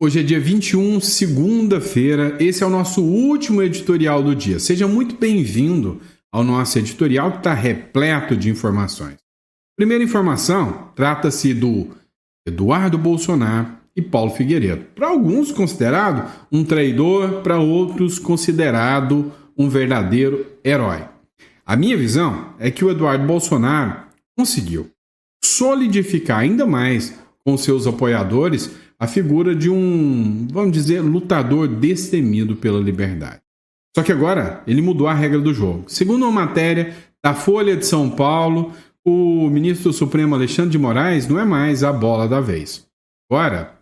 Hoje é dia 21, segunda-feira. Esse é o nosso último editorial do dia. Seja muito bem-vindo ao nosso editorial que está repleto de informações. Primeira informação, trata-se do Eduardo Bolsonaro e Paulo Figueiredo. Para alguns considerado um traidor, para outros considerado um verdadeiro herói. A minha visão é que o Eduardo Bolsonaro conseguiu solidificar ainda mais com seus apoiadores a figura de um, vamos dizer, lutador destemido pela liberdade. Só que agora ele mudou a regra do jogo. Segundo uma matéria da Folha de São Paulo, o ministro do Supremo Alexandre de Moraes não é mais a bola da vez. Agora,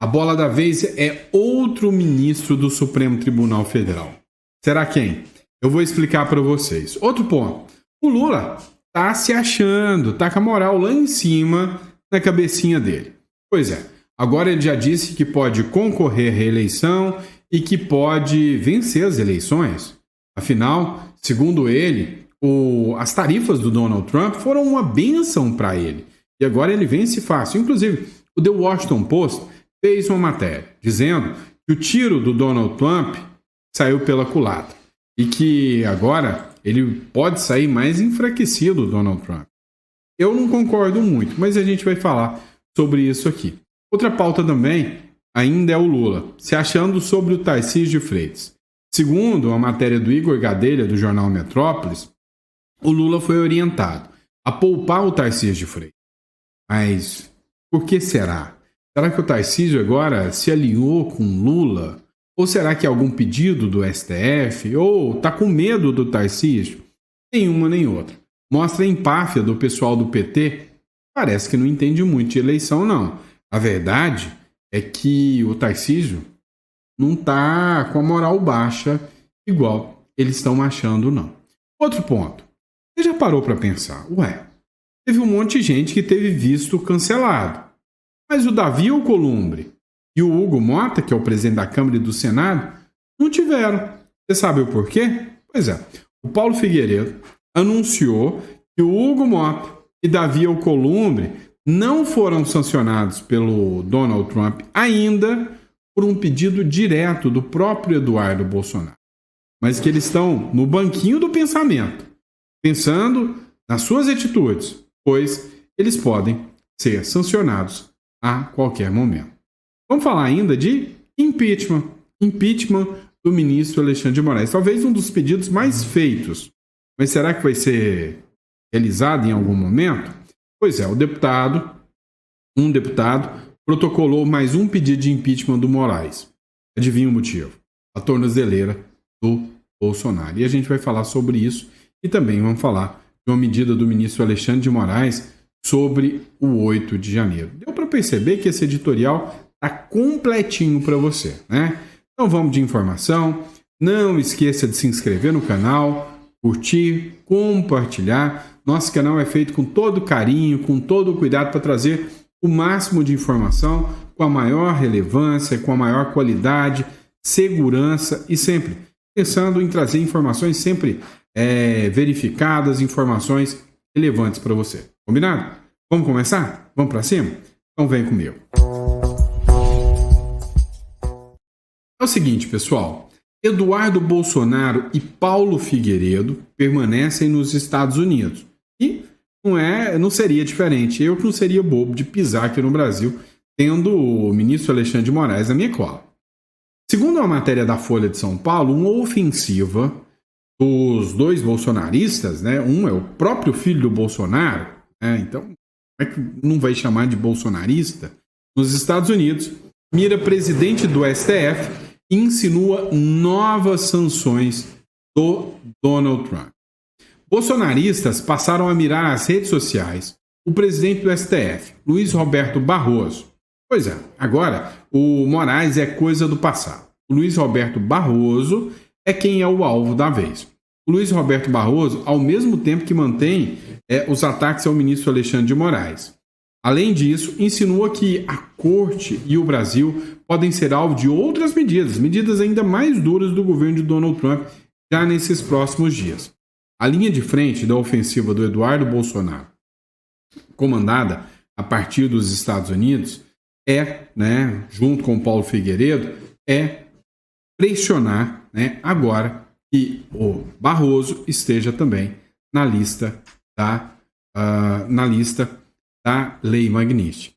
a bola da vez é outro ministro do Supremo Tribunal Federal. Será quem? Eu vou explicar para vocês. Outro ponto. O Lula tá se achando, tá com a moral lá em cima na cabecinha dele. Pois é. Agora ele já disse que pode concorrer à reeleição e que pode vencer as eleições. Afinal, segundo ele, as tarifas do Donald Trump foram uma bênção para ele. E agora ele vence fácil. Inclusive, o The Washington Post fez uma matéria dizendo que o tiro do Donald Trump saiu pela culatra. E que agora ele pode sair mais enfraquecido, o Donald Trump. Eu não concordo muito, mas a gente vai falar sobre isso aqui. Outra pauta também ainda é o Lula, se achando sobre o Tarcísio de Freitas. Segundo a matéria do Igor Gadelha, do jornal Metrópolis, o Lula foi orientado a poupar o Tarcísio de Freitas. Mas por que será? Será que o Tarcísio agora se alinhou com Lula? Ou será que é algum pedido do STF? Ou está com medo do Tarcísio? Nenhuma nem outra. Mostra a empáfia do pessoal do PT. Parece que não entende muito de eleição, não. A verdade é que o Tarcísio não está com a moral baixa igual eles estão achando, não. Outro ponto. Você já parou para pensar? Teve um monte de gente que teve visto cancelado. Mas o Davi Alcolumbre e o Hugo Mota, que é o presidente da Câmara e do Senado, não tiveram. Você sabe o porquê? Pois é. O Paulo Figueiredo anunciou que o Hugo Mota e Davi Alcolumbre não foram sancionados pelo Donald Trump ainda por um pedido direto do próprio Eduardo Bolsonaro. Mas que eles estão no banquinho do pensamento, pensando nas suas atitudes, pois eles podem ser sancionados a qualquer momento. Vamos falar ainda de impeachment. Impeachment do ministro Alexandre de Moraes. Talvez um dos pedidos mais feitos. Mas será que vai ser realizado em algum momento? Pois é, um deputado protocolou mais um pedido de impeachment do Moraes. Adivinha o motivo? A tornozeleira do Bolsonaro. E a gente vai falar sobre isso e também vamos falar de uma medida do ministro Alexandre de Moraes sobre o 8 de janeiro. Deu para perceber que esse editorial está completinho para você, né? Então vamos de informação. Não esqueça de se inscrever no canal, curtir, compartilhar. Nosso canal é feito com todo carinho, com todo o cuidado para trazer o máximo de informação com a maior relevância, com a maior qualidade, segurança e sempre pensando em trazer informações sempre verificadas, informações relevantes para você. Combinado? Vamos começar? Vamos para cima? Então vem comigo. É o seguinte, pessoal. Eduardo Bolsonaro e Paulo Figueiredo permanecem nos Estados Unidos. E não seria diferente. Eu que não seria bobo de pisar aqui no Brasil, tendo o ministro Alexandre de Moraes na minha cola. Segundo a matéria da Folha de São Paulo, uma ofensiva dos dois bolsonaristas, né? Um é o próprio filho do Bolsonaro, né? Então, como é que não vai chamar de bolsonarista? Nos Estados Unidos, mira presidente do STF e insinua novas sanções do Donald Trump. Bolsonaristas passaram a mirar as redes sociais o presidente do STF, Luiz Roberto Barroso. Pois é, agora o Moraes é coisa do passado. O Luiz Roberto Barroso é quem é o alvo da vez. O Luiz Roberto Barroso, ao mesmo tempo que mantém os ataques ao ministro Alexandre de Moraes. Além disso, insinua que a Corte e o Brasil podem ser alvo de outras medidas ainda mais duras do governo de Donald Trump já nesses próximos dias. A linha de frente da ofensiva do Eduardo Bolsonaro, comandada a partir dos Estados Unidos, né, junto com o Paulo Figueiredo, é pressionar, né, agora que o Barroso esteja também na lista da Lei Magnitsky.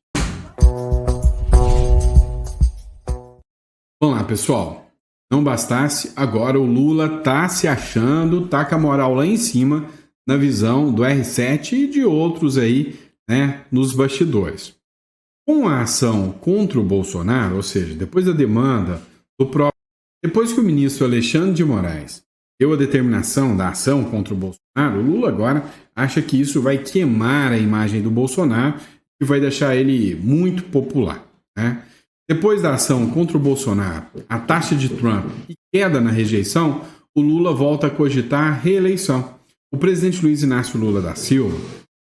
Vamos lá, pessoal. Não bastasse, agora o Lula tá se achando, tá com a moral lá em cima, na visão do R7 e de outros aí, né, nos bastidores. Com a ação contra o Bolsonaro, ou seja, depois da demanda do próprio... Depois que o ministro Alexandre de Moraes deu a determinação da ação contra o Bolsonaro, o Lula agora acha que isso vai queimar a imagem do Bolsonaro e vai deixar ele muito popular, né? Depois da ação contra o Bolsonaro, a taxa de Trump e queda na rejeição, o Lula volta a cogitar a reeleição. O presidente Luiz Inácio Lula da Silva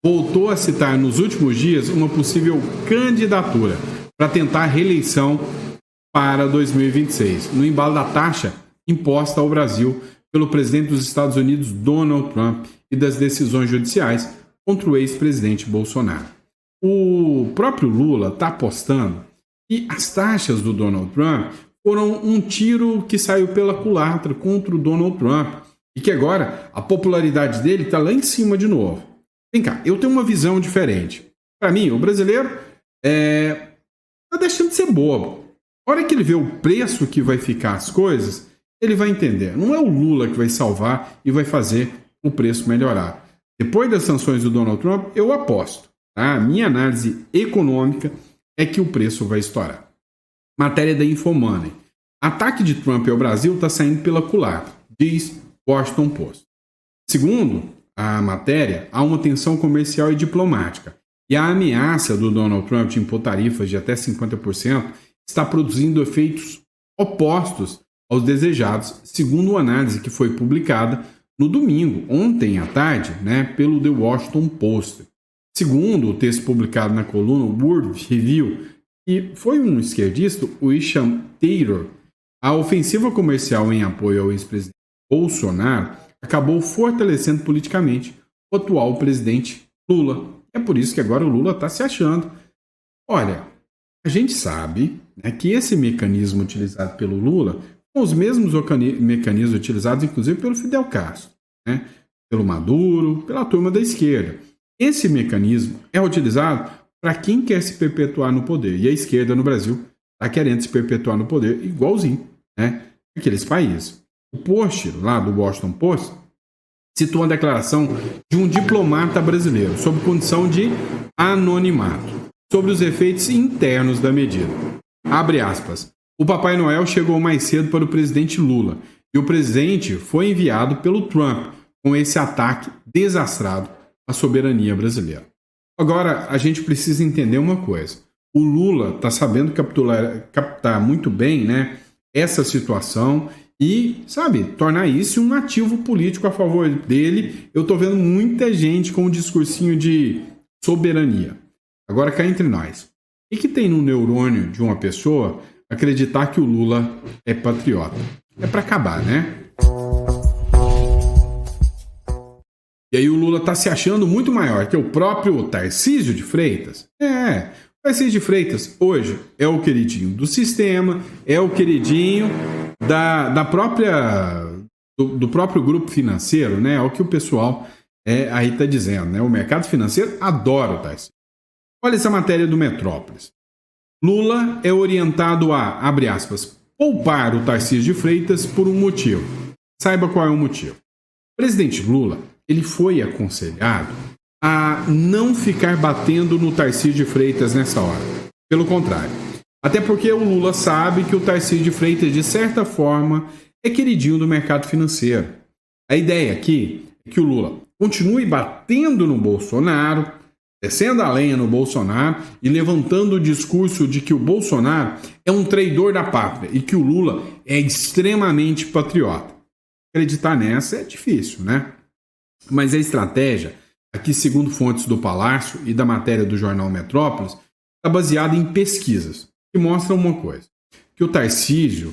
voltou a citar nos últimos dias uma possível candidatura para tentar a reeleição para 2026, no embalo da taxa imposta ao Brasil pelo presidente dos Estados Unidos, Donald Trump, e das decisões judiciais contra o ex-presidente Bolsonaro. O próprio Lula está apostando que as taxas do Donald Trump foram um tiro que saiu pela culatra contra o Donald Trump e que agora a popularidade dele está lá em cima de novo. Vem cá, eu tenho uma visão diferente. Para mim, o brasileiro está deixando de ser bobo. A hora que ele vê o preço que vai ficar as coisas, ele vai entender. Não é o Lula que vai salvar e vai fazer o preço melhorar. Depois das sanções do Donald Trump, eu aposto. Tá? A minha análise econômica é que o preço vai estourar. Matéria da Infomoney. Ataque de Trump ao Brasil está saindo pela culatra, diz Washington Post. Segundo a matéria, há uma tensão comercial e diplomática. E a ameaça do Donald Trump de impor tarifas de até 50% está produzindo efeitos opostos aos desejados, segundo uma análise que foi publicada no domingo, ontem à tarde, né, pelo The Washington Post. Segundo o texto publicado na coluna World Review, que foi um esquerdista, o Isham Taylor, a ofensiva comercial em apoio ao ex-presidente Bolsonaro acabou fortalecendo politicamente o atual presidente Lula. É por isso que agora o Lula está se achando. Olha, a gente sabe, né, que esse mecanismo utilizado pelo Lula são os mesmos mecanismos utilizados, inclusive, pelo Fidel Castro, né, pelo Maduro, pela turma da esquerda. Esse mecanismo é utilizado para quem quer se perpetuar no poder. E a esquerda no Brasil está querendo se perpetuar no poder igualzinho, né, aqueles países. O post lá do Washington Post citou a declaração de um diplomata brasileiro sob condição de anonimato sobre os efeitos internos da medida. Abre aspas. O Papai Noel chegou mais cedo para o presidente Lula e o presente foi enviado pelo Trump com esse ataque desastrado à soberania brasileira. Agora, a gente precisa entender uma coisa. O Lula está sabendo captar muito bem, né, essa situação e, sabe, tornar isso um ativo político a favor dele. Eu estou vendo muita gente com um discursinho de soberania. Agora, cá entre nós. O que tem no neurônio de uma pessoa acreditar que o Lula é patriota? É para acabar, né? E aí o Lula está se achando muito maior que o próprio Tarcísio de Freitas. O Tarcísio de Freitas hoje é o queridinho do sistema, é o queridinho do próprio grupo financeiro, né? É o que o pessoal aí está dizendo, né? O mercado financeiro adora o Tarcísio. Olha essa matéria do Metrópolis. Lula é orientado a, abre aspas, poupar o Tarcísio de Freitas por um motivo. Saiba qual é o motivo. O presidente Lula, ele foi aconselhado a não ficar batendo no Tarcísio de Freitas nessa hora. Pelo contrário. Até porque o Lula sabe que o Tarcísio de Freitas, de certa forma, é queridinho do mercado financeiro. A ideia aqui é que o Lula continue batendo no Bolsonaro, descendo a lenha no Bolsonaro e levantando o discurso de que o Bolsonaro é um traidor da pátria e que o Lula é extremamente patriota. Acreditar nessa é difícil, né? Mas a estratégia, aqui segundo fontes do Palácio e da matéria do jornal Metrópolis, está baseada em pesquisas que mostram uma coisa, que o Tarcísio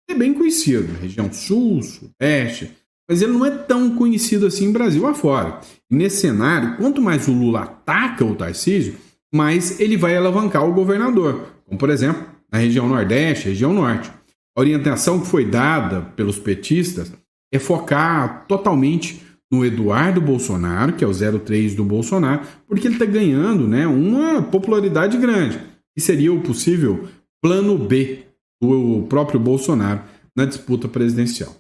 é bem conhecido na região sul, sudeste, mas ele não é tão conhecido assim em Brasil afora. E nesse cenário, quanto mais o Lula ataca o Tarcísio, mais ele vai alavancar o governador. como por exemplo, na região Nordeste, região Norte. A orientação que foi dada pelos petistas é focar totalmente no Eduardo Bolsonaro, que é o 03 do Bolsonaro, porque ele está ganhando, né, uma popularidade grande, que seria o possível plano B do próprio Bolsonaro na disputa presidencial.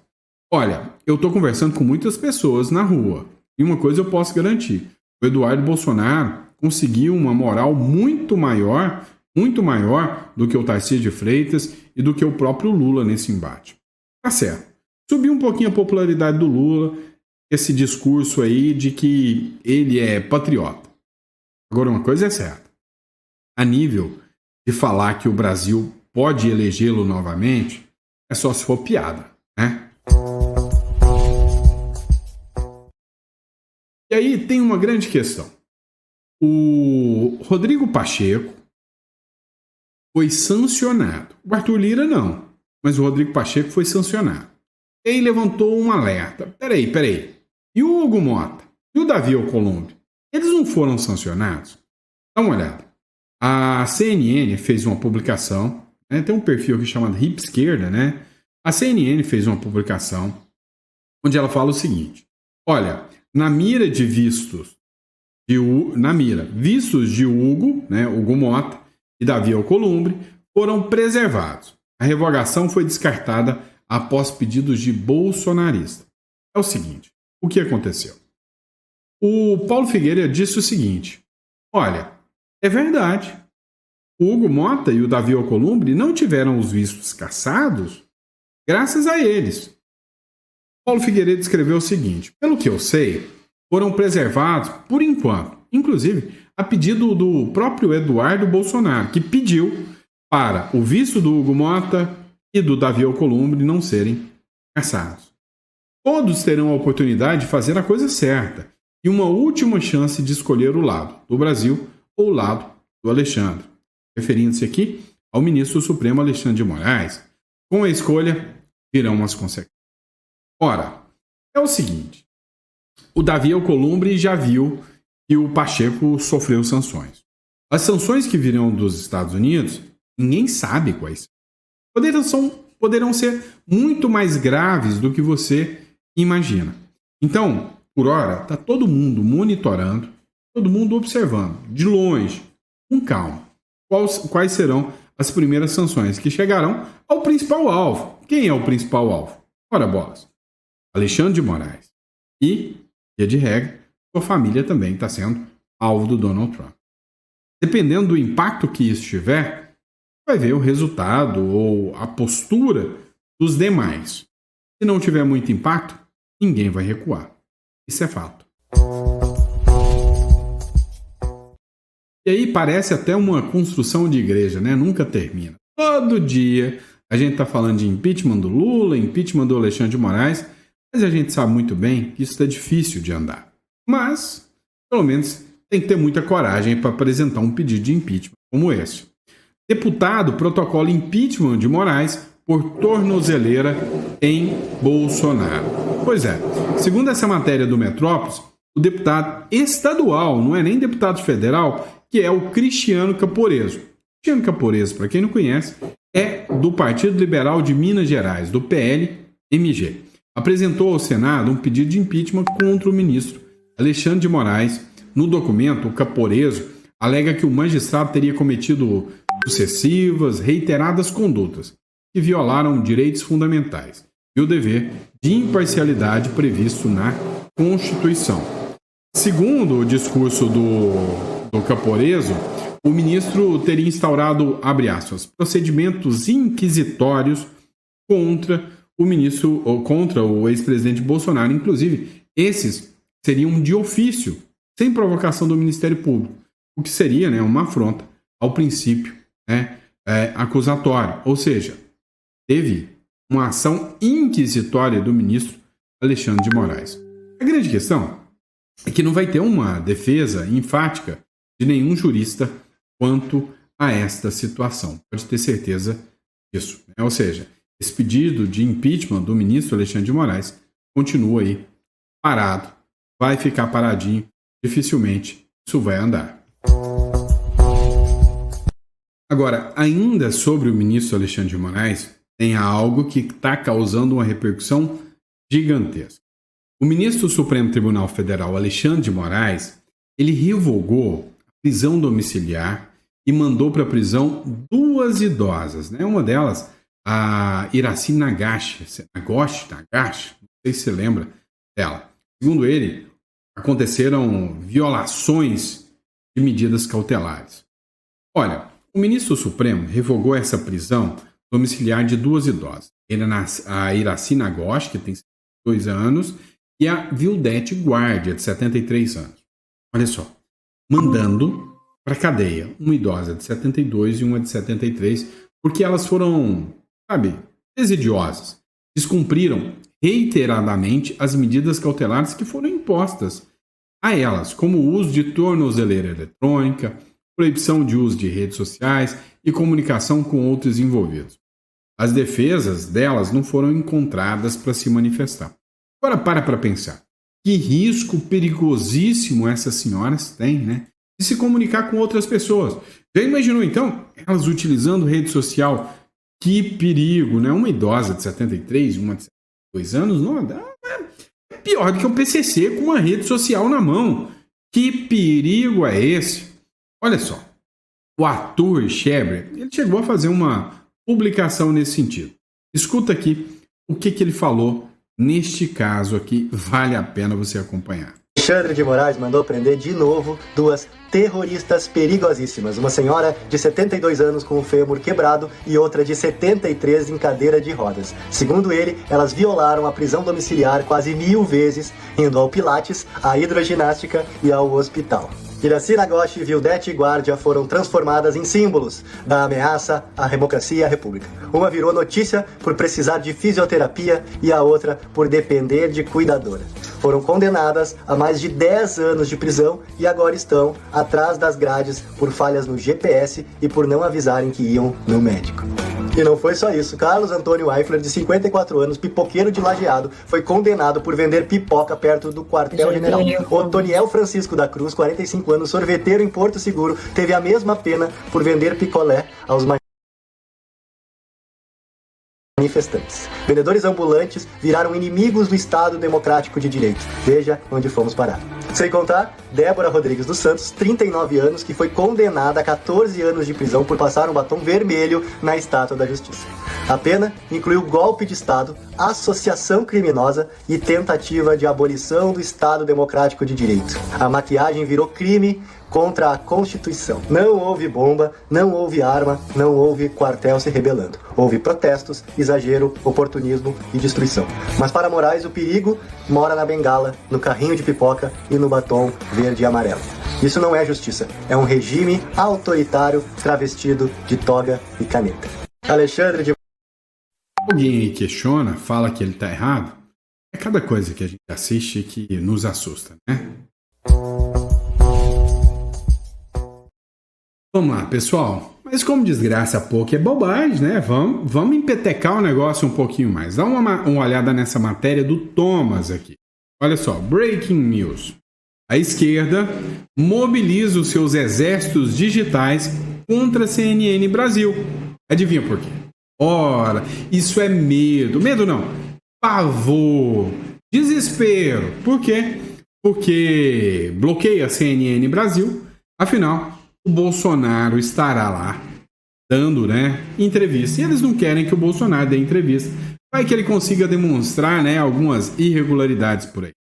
Olha, eu estou conversando com muitas pessoas na rua, e uma coisa eu posso garantir: o Eduardo Bolsonaro conseguiu uma moral muito maior do que o Tarcísio de Freitas e do que o próprio Lula nesse embate. Tá certo. Subiu um pouquinho a popularidade do Lula, esse discurso aí de que ele é patriota. Agora, uma coisa é certa: a nível de falar que o Brasil pode elegê-lo novamente, é só se for piada, né? E aí tem uma grande questão. O Rodrigo Pacheco foi sancionado. O Arthur Lira não, mas o Rodrigo Pacheco foi sancionado. E aí levantou um alerta. Peraí. E o Hugo Mota? E o Davi Alcolumbre? Eles não foram sancionados? Dá uma olhada. A CNN fez uma publicação, né? Tem um perfil aqui chamado Hip Esquerda, né? A CNN fez uma publicação onde ela fala o seguinte: olha, na mira de vistos de Hugo, né, Hugo Mota e Davi Alcolumbre foram preservados. A revogação foi descartada após pedidos de bolsonaristas. É o seguinte: o que aconteceu? O Paulo Figueira disse o seguinte: olha, é verdade, o Hugo Mota e o Davi Alcolumbre não tiveram os vistos cassados graças a eles. Paulo Figueiredo escreveu o seguinte: pelo que eu sei, foram preservados por enquanto, inclusive a pedido do próprio Eduardo Bolsonaro, que pediu para o visto do Hugo Mota e do Davi Alcolumbre não serem cassados. Todos terão a oportunidade de fazer a coisa certa e uma última chance de escolher o lado do Brasil ou o lado do Alexandre, referindo-se aqui ao ministro Supremo Alexandre de Moraes. Com a escolha, virão as consequências. Ora, é o seguinte: o Davi Alcolumbre já viu que o Pacheco sofreu sanções. As sanções que virão dos Estados Unidos, ninguém sabe quais. Poderão ser muito mais graves do que você imagina. Então, por hora, está todo mundo monitorando, todo mundo observando, de longe, com calma, quais serão as primeiras sanções que chegarão ao principal alvo. Quem é o principal alvo? Ora, bolas, Alexandre de Moraes. E, via de regra, sua família também está sendo alvo do Donald Trump. Dependendo do impacto que isso tiver, vai ver o resultado ou a postura dos demais. Se não tiver muito impacto, ninguém vai recuar. Isso é fato. E aí parece até uma construção de igreja, né? Nunca termina. Todo dia a gente está falando de impeachment do Lula, impeachment do Alexandre de Moraes, mas a gente sabe muito bem que isso está difícil de andar. Mas, pelo menos, tem que ter muita coragem para apresentar um pedido de impeachment como esse. Deputado protocola impeachment de Moraes por tornozeleira em Bolsonaro. Pois é, segundo essa matéria do Metrópolis, o deputado estadual, não é nem deputado federal, que é o Cristiano Caporeso. Cristiano Caporeso, para quem não conhece, é do Partido Liberal de Minas Gerais, do PL-MG. Apresentou ao Senado um pedido de impeachment contra o ministro Alexandre de Moraes. No documento, o Caporeso alega que o magistrado teria cometido sucessivas, reiteradas condutas que violaram direitos fundamentais e o dever de imparcialidade previsto na Constituição. Segundo o discurso do Caporeso, o ministro teria instaurado, abre aspas, procedimentos inquisitórios contra o ministro ou contra o ex-presidente Bolsonaro. Inclusive, esses seriam de ofício, sem provocação do Ministério Público, o que seria, né, uma afronta ao princípio, né, acusatório. Ou seja, teve uma ação inquisitória do ministro Alexandre de Moraes. A grande questão é que não vai ter uma defesa enfática de nenhum jurista quanto a esta situação. Pode ter certeza disso, né? Ou seja, esse pedido de impeachment do ministro Alexandre de Moraes continua aí parado, vai ficar paradinho, dificilmente isso vai andar. Agora, ainda sobre o ministro Alexandre de Moraes, tem algo que está causando uma repercussão gigantesca. O ministro do Supremo Tribunal Federal, Alexandre de Moraes, ele revogou a prisão domiciliar e mandou para a prisão duas idosas, né? Uma delas, a Iraci Nagashi, não sei se você lembra dela. Segundo ele, aconteceram violações de medidas cautelares. Olha, o ministro Supremo revogou essa prisão domiciliar de duas idosas. A Iraci Nagashi, que tem 2 anos, e a Vildete Guardia, de 73 anos. Olha só, mandando para a cadeia uma idosa de 72 e uma de 73, porque elas foram, desidiosas. Descumpriram reiteradamente as medidas cautelares que foram impostas a elas, como o uso de tornozeleira eletrônica, proibição de uso de redes sociais e comunicação com outros envolvidos. As defesas delas não foram encontradas para se manifestar. Agora para pensar. Que risco perigosíssimo essas senhoras têm, né? De se comunicar com outras pessoas. Já imaginou, então, elas utilizando rede social? Que perigo, né? Uma idosa de 73, uma de 72 anos, não, é pior do que o PCC com uma rede social na mão. Que perigo é esse? Olha só, o Arthur Scheber, ele chegou a fazer uma publicação nesse sentido. Escuta aqui o que ele falou neste caso aqui, vale a pena você acompanhar. Alexandre de Moraes mandou prender de novo duas terroristas perigosíssimas. Uma senhora de 72 anos com o fêmur quebrado e outra de 73 em cadeira de rodas. Segundo ele, elas violaram a prisão domiciliar quase 1000 vezes, indo ao pilates, à hidroginástica e ao hospital. Iraci Nagashi e Vildete Guardia foram transformadas em símbolos da ameaça à democracia e à república. Uma virou notícia por precisar de fisioterapia e a outra por depender de cuidadora. Foram condenadas a mais de 10 anos de prisão e agora estão atrás das grades por falhas no GPS e por não avisarem que iam no médico. E não foi só isso. Carlos Antônio Eifler, de 54 anos, pipoqueiro de Lajeado, foi condenado por vender pipoca perto do quartel-general. Otoniel Francisco da Cruz, 45 anos, sorveteiro em Porto Seguro, teve a mesma pena por vender picolé aos manifestantes. Vendedores ambulantes viraram inimigos do Estado Democrático de Direito. Veja onde fomos parar. Sem contar, Débora Rodrigues dos Santos, 39 anos, que foi condenada a 14 anos de prisão por passar um batom vermelho na Estátua da Justiça. A pena incluiu golpe de Estado, associação criminosa e tentativa de abolição do Estado Democrático de Direito. A maquiagem virou crime contra a Constituição. Não houve bomba, não houve arma, não houve quartel se rebelando. Houve protestos, exagero, oportunismo e destruição. Mas para Moraes, o perigo mora na bengala, no carrinho de pipoca e no batom verde e amarelo. Isso não é justiça, é um regime autoritário travestido de toga e caneta. Alexandre de... Alguém aí questiona, fala que ele está errado. É cada coisa que a gente assiste que nos assusta, né? Vamos lá, pessoal. Mas como desgraça pouco é bobagem, né? Vamos empetecar o negócio um pouquinho mais. Dá uma olhada nessa matéria do Thomas aqui. Olha só, breaking news. A esquerda mobiliza os seus exércitos digitais contra a CNN Brasil. Adivinha por quê? Ora, isso é medo. Medo não. Pavor. Desespero. Por quê? Porque bloqueia a CNN Brasil. Afinal, o Bolsonaro estará lá dando, entrevista. E eles não querem que o Bolsonaro dê entrevista. Vai que ele consiga demonstrar, algumas irregularidades por aí,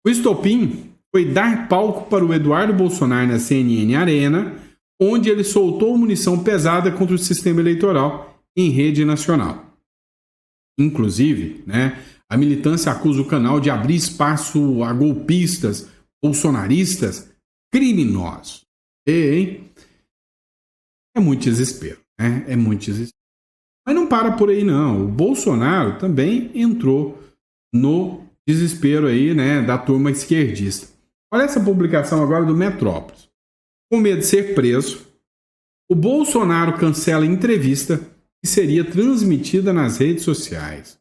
O estopim foi dar palco para o Eduardo Bolsonaro na CNN Arena, onde ele soltou munição pesada contra o sistema eleitoral em rede nacional. Inclusive, a militância acusa o canal de abrir espaço a golpistas, bolsonaristas, criminosos. É muito desespero, É muito desespero. Mas não para por aí, não. O Bolsonaro também entrou no desespero aí, da turma esquerdista. Olha essa publicação agora do Metrópolis. Com medo de ser preso, o Bolsonaro cancela entrevista que seria transmitida nas redes sociais.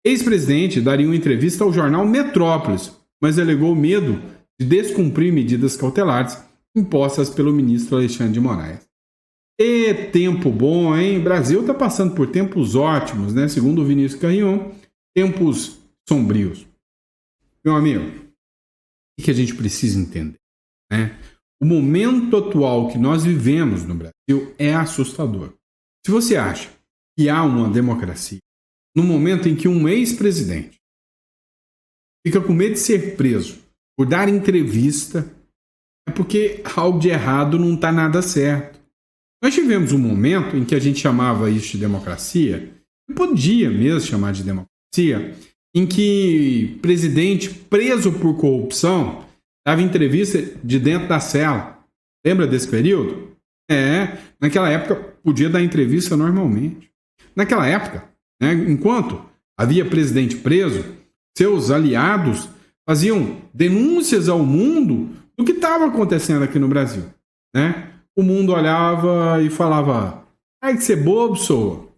Ex-presidente daria uma entrevista ao jornal Metrópolis, mas alegou medo de descumprir medidas cautelares impostas pelo ministro Alexandre de Moraes. E tempo bom, hein? O Brasil está passando por tempos ótimos, né? Segundo o Vinícius Carrion, tempos sombrios. Meu amigo, o que a gente precisa entender, né? O momento atual que nós vivemos no Brasil é assustador. Se você acha que há uma democracia no momento em que um ex-presidente fica com medo de ser preso por dar entrevista, é porque algo de errado não está nada certo. Nós tivemos um momento em que a gente chamava isso de democracia, e podia mesmo chamar de democracia, em que presidente preso por corrupção dava entrevista de dentro da cela. Lembra desse período? Naquela época podia dar entrevista normalmente. Naquela época, né, enquanto havia presidente preso, seus aliados faziam denúncias ao mundo do que estava acontecendo aqui no Brasil, né? O mundo olhava e falava: ai, que você é bobo, sou. O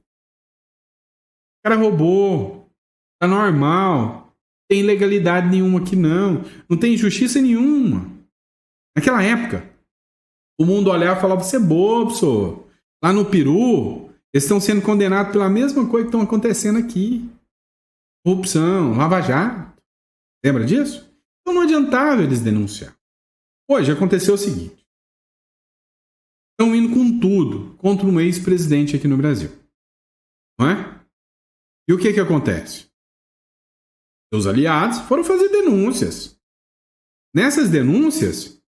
cara roubou. Tá normal. Não tem legalidade nenhuma aqui, não. Não tem justiça nenhuma. Naquela época, o mundo olhava e falava: você é bobo, sou. Lá no Peru, eles estão sendo condenados pela mesma coisa que estão acontecendo aqui. Corrupção, Lava Jato. Lembra disso? Então não adiantava eles denunciar. Hoje aconteceu o seguinte. Estão indo com tudo contra um ex-presidente aqui no Brasil. Não é? E o que acontece? Seus aliados foram fazer denúncias. Nessas denúncias,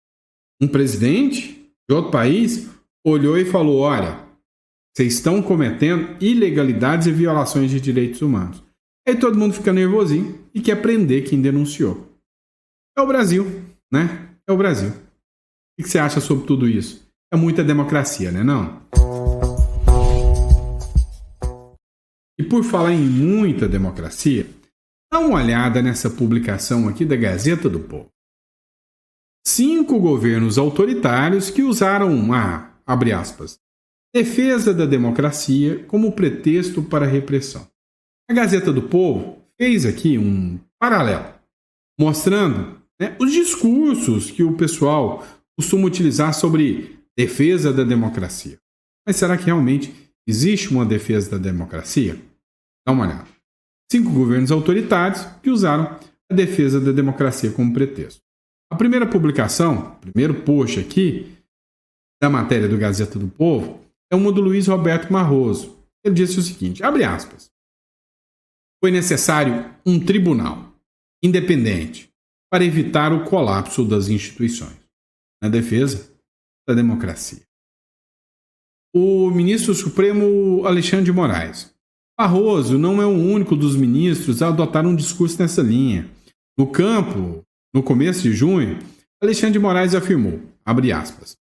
um presidente de outro país olhou e falou: olha, vocês estão cometendo ilegalidades e violações de direitos humanos. Aí todo mundo fica nervosinho e quer prender quem denunciou. É o Brasil, né? É o Brasil. O que você acha sobre tudo isso? É muita democracia, né, não? E por falar em muita democracia, dá uma olhada nessa publicação aqui da Gazeta do Povo. 5 governos autoritários que usaram abre aspas, defesa da democracia como pretexto para a repressão. A Gazeta do Povo fez aqui um paralelo, mostrando, né, os discursos que o pessoal costuma utilizar sobre defesa da democracia. Mas será que realmente existe uma defesa da democracia? Dá uma olhada. 5 governos autoritários que usaram a defesa da democracia como pretexto. A primeira publicação, o primeiro post aqui, da matéria do Gazeta do Povo, é uma do Luiz Roberto Barroso. Ele disse o seguinte, abre aspas, foi necessário um tribunal independente para evitar o colapso das instituições, na defesa da democracia. O ministro Supremo Alexandre de Moraes. Barroso não é o único dos ministros a adotar um discurso nessa linha. No campo, no começo de junho, Alexandre de Moraes afirmou, abre aspas,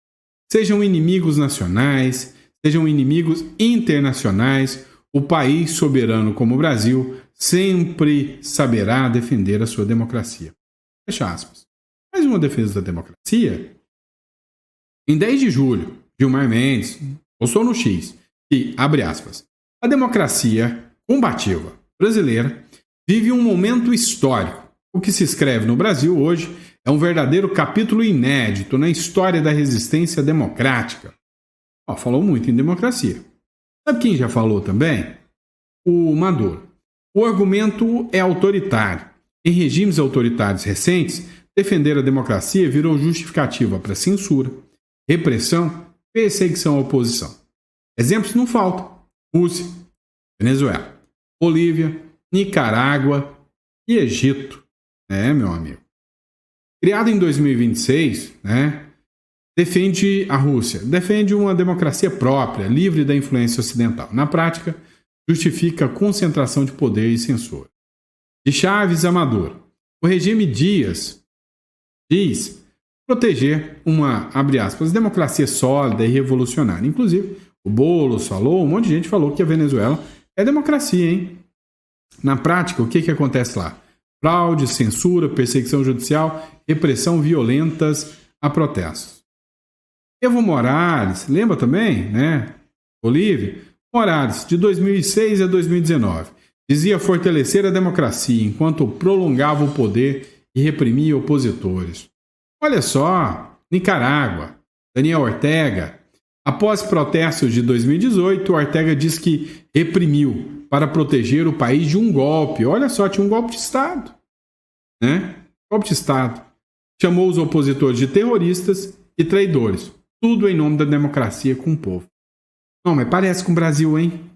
sejam inimigos nacionais, sejam inimigos internacionais, o país soberano como o Brasil sempre saberá defender a sua democracia. Fecha aspas. Mais uma defesa da democracia? Em 10 de julho, Gilmar Mendes postou no X que, abre aspas, a democracia combativa brasileira vive um momento histórico. O que se escreve no Brasil hoje é um verdadeiro capítulo inédito na história da resistência democrática. Falou muito em democracia. Sabe quem já falou também? O Maduro. O argumento é autoritário. Em regimes autoritários recentes, defender a democracia virou justificativa para censura, repressão, perseguição à oposição. Exemplos não faltam. Rússia, Venezuela, Bolívia, Nicarágua e Egito. Meu amigo. Criado em 2026, defende a Rússia, defende uma democracia própria, livre da influência ocidental. Na prática, justifica a concentração de poder e censura. De Chaves a Maduro, o regime diz proteger uma, abre aspas, democracia sólida e revolucionária. Inclusive, o Boulos falou, um monte de gente falou que a Venezuela é democracia, hein? Na prática, o que acontece lá? Fraude, censura, perseguição judicial, repressão violentas a protestos. Evo Morales, lembra também, Bolívia? Morales, de 2006 a 2019, dizia fortalecer a democracia enquanto prolongava o poder e reprimia opositores. Olha só, Nicarágua, Daniel Ortega, Após protestos de 2018, Ortega diz que reprimiu para proteger o país de um golpe. Olha só, tinha um golpe de Estado, né? Golpe de Estado. Chamou os opositores de terroristas e traidores. Tudo em nome da democracia com o povo. Não, mas parece com o Brasil, hein?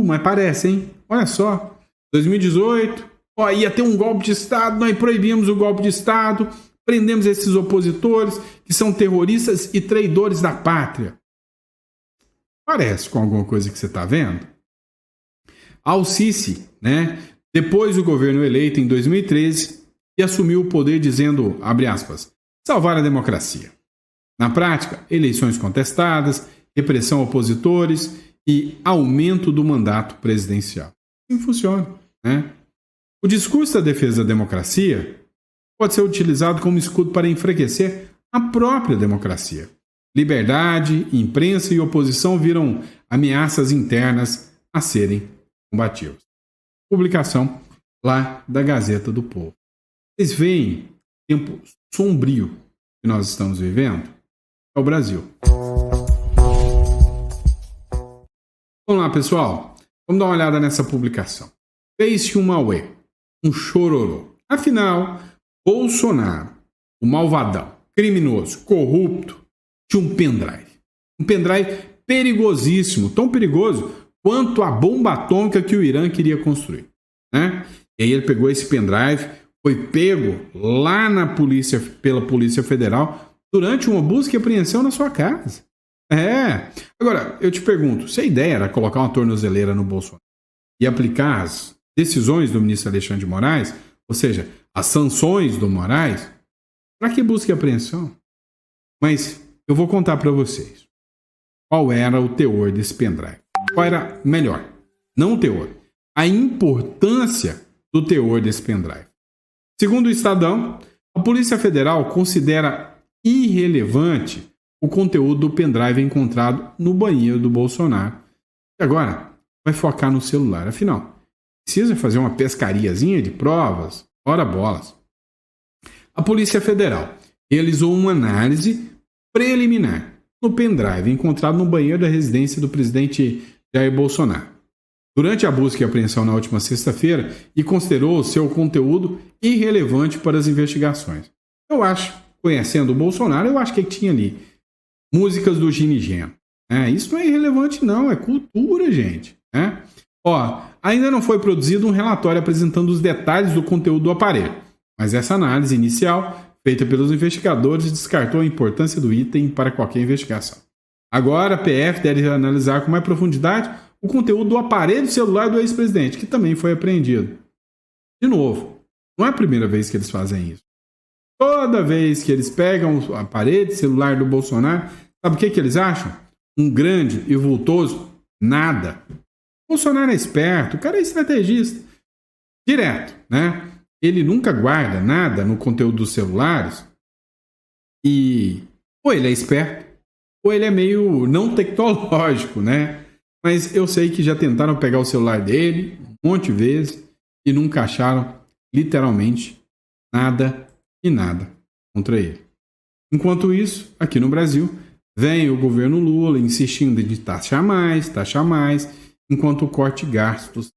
Mas parece, hein? Olha só. 2018, ia ter um golpe de Estado, nós proibimos o golpe de Estado, prendemos esses opositores que são terroristas e traidores da pátria. Parece com alguma coisa que você está vendo? Al-Sisi, né? Depois do governo eleito em 2013, e assumiu o poder dizendo, abre aspas, salvar a democracia. Na prática, eleições contestadas, repressão a opositores e aumento do mandato presidencial. Assim funciona, né? O discurso da defesa da democracia pode ser utilizado como escudo para enfraquecer a própria democracia. Liberdade, imprensa e oposição viram ameaças internas a serem combativas. Publicação lá da Gazeta do Povo. Vocês veem o tempo sombrio que nós estamos vivendo? É o Brasil. Vamos lá, pessoal. Vamos dar uma olhada nessa publicação. Fez-se um Mauê, um chororô. Afinal, Bolsonaro, o malvadão, criminoso, corrupto, tinha um pendrive. Um pendrive perigosíssimo, tão perigoso quanto a bomba atômica que o Irã queria construir, né? E aí ele pegou esse pendrive, foi pego lá na polícia, pela Polícia Federal durante uma busca e apreensão na sua casa. Agora, eu te pergunto, se a ideia era colocar uma tornozeleira no Bolsonaro e aplicar as decisões do ministro Alexandre de Moraes, ou seja, as sanções do Moraes, para que busca e apreensão? Mas eu vou contar para vocês qual era o teor desse pendrive. Qual era, melhor, não o teor, a importância do teor desse pendrive. Segundo o Estadão, a Polícia Federal considera irrelevante o conteúdo do pendrive encontrado no banheiro do Bolsonaro. E agora vai focar no celular. Afinal, precisa fazer uma pescariazinha de provas? Ora bolas. A Polícia Federal realizou uma análise preliminar no pendrive encontrado no banheiro da residência do presidente Jair Bolsonaro durante a busca e apreensão na última sexta-feira e considerou o seu conteúdo irrelevante para as investigações. Eu acho, conhecendo o Bolsonaro, eu acho que tinha ali músicas do Gini e Geno. Isso não é irrelevante não, é cultura, gente. Ainda não foi produzido um relatório apresentando os detalhes do conteúdo do aparelho, mas essa análise inicial, feita pelos investigadores, descartou a importância do item para qualquer investigação. Agora, a PF deve analisar com mais profundidade o conteúdo do aparelho celular do ex-presidente, que também foi apreendido. De novo, não é a primeira vez que eles fazem isso. Toda vez que eles pegam o aparelho celular do Bolsonaro, sabe o que eles acham? Um grande e vultoso nada. O Bolsonaro é esperto, o cara é estrategista. Direto, né? Ele nunca guarda nada no conteúdo dos celulares e ou ele é esperto ou ele é meio não tecnológico, né? Mas eu sei que já tentaram pegar o celular dele um monte de vezes e nunca acharam literalmente nada e nada contra ele. Enquanto isso, aqui no Brasil, vem o governo Lula insistindo em taxar mais, enquanto o corte de gastos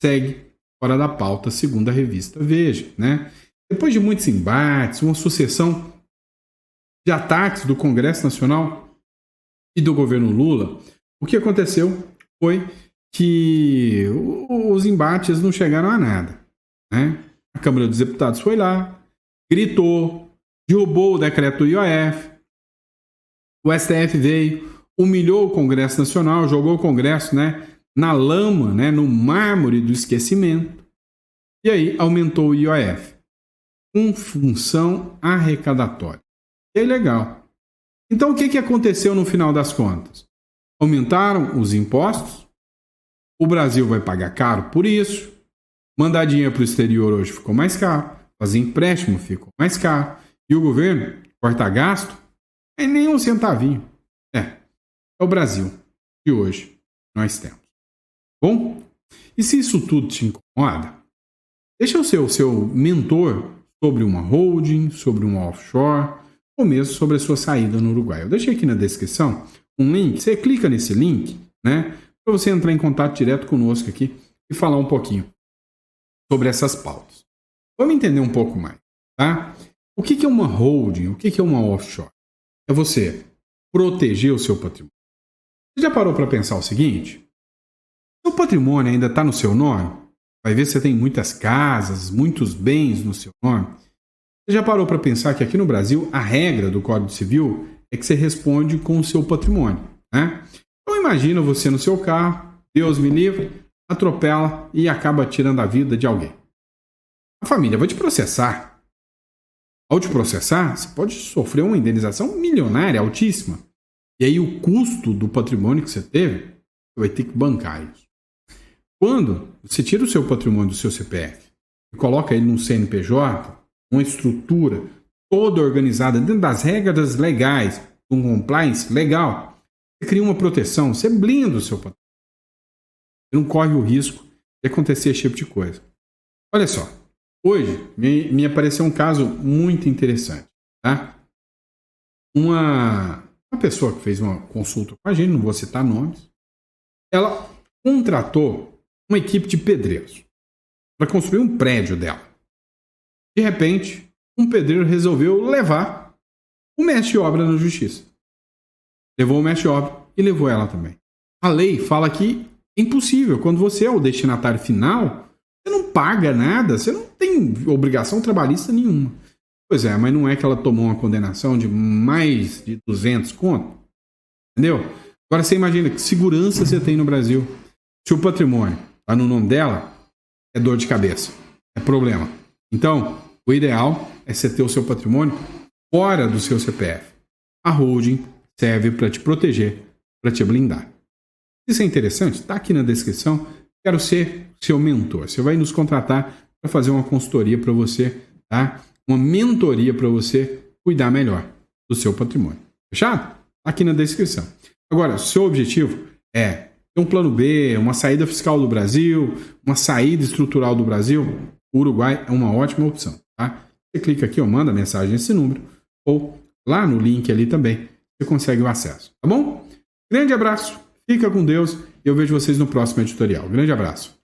segue fora da pauta, segundo a revista Veja, né? Depois de muitos embates, uma sucessão de ataques do Congresso Nacional e do governo Lula, o que aconteceu foi que os embates não chegaram a nada, né? A Câmara dos Deputados foi lá, gritou, derrubou o decreto do IOF, o STF veio, humilhou o Congresso Nacional, jogou o Congresso, né, na lama, né, no mármore do esquecimento, e aí aumentou o IOF com função arrecadatória. É legal. Então o que aconteceu no final das contas? Aumentaram os impostos, o Brasil vai pagar caro por isso, mandar dinheiro para o exterior hoje ficou mais caro, fazer empréstimo ficou mais caro, e o governo corta gasto, é nem um centavinho. É o Brasil que hoje nós temos. Bom, e se isso tudo te incomoda, deixa eu ser o seu mentor sobre uma holding, sobre um offshore, ou mesmo sobre a sua saída no Uruguai. Eu deixei aqui na descrição um link, você clica nesse link, né? Para você entrar em contato direto conosco aqui e falar um pouquinho sobre essas pautas. Vamos entender um pouco mais, tá? O que é uma holding? O que é uma offshore? É você proteger o seu patrimônio. Você já parou para pensar o seguinte? Se o patrimônio ainda está no seu nome, vai ver se você tem muitas casas, muitos bens no seu nome. Você já parou para pensar que aqui no Brasil a regra do Código Civil é que você responde com o seu patrimônio, né? Então imagina você no seu carro, Deus me livre, atropela e acaba tirando a vida de alguém. A família vai te processar. Ao te processar, você pode sofrer uma indenização milionária, altíssima. E aí o custo do patrimônio que você teve, você vai ter que bancar isso. Quando você tira o seu patrimônio do seu CPF e coloca ele num CNPJ, uma estrutura toda organizada dentro das regras legais, um compliance legal, você cria uma proteção, você blinda o seu patrimônio. Você não corre o risco de acontecer esse tipo de coisa. Olha só, hoje me apareceu um caso muito interessante, tá? Uma pessoa que fez uma consulta com a gente, não vou citar nomes, ela contratou uma equipe de pedreiros para construir um prédio dela. De repente, um pedreiro resolveu levar o mestre de obra na justiça. Levou o mestre de obra e levou ela também. A lei fala que é impossível. Quando você é o destinatário final, você não paga nada, você não tem obrigação trabalhista nenhuma. Pois é, mas não é que ela tomou uma condenação de mais de 200 conto? Entendeu? Agora você imagina que segurança você tem no Brasil. Se o patrimônio está no nome dela, é dor de cabeça, é problema. Então, o ideal é você ter o seu patrimônio fora do seu CPF. A holding serve para te proteger, para te blindar. Isso é interessante? Está aqui na descrição. Quero ser seu mentor. Você vai nos contratar para fazer uma consultoria para você, tá? Uma mentoria para você cuidar melhor do seu patrimônio. Fechado? Tá aqui na descrição. Agora, seu objetivo é ter um plano B, uma saída fiscal do Brasil, uma saída estrutural do Brasil. O Uruguai é uma ótima opção, tá? Você clica aqui, manda mensagem nesse número, ou lá no link ali também, você consegue o acesso, tá bom? Grande abraço, fica com Deus e eu vejo vocês no próximo editorial. Grande abraço.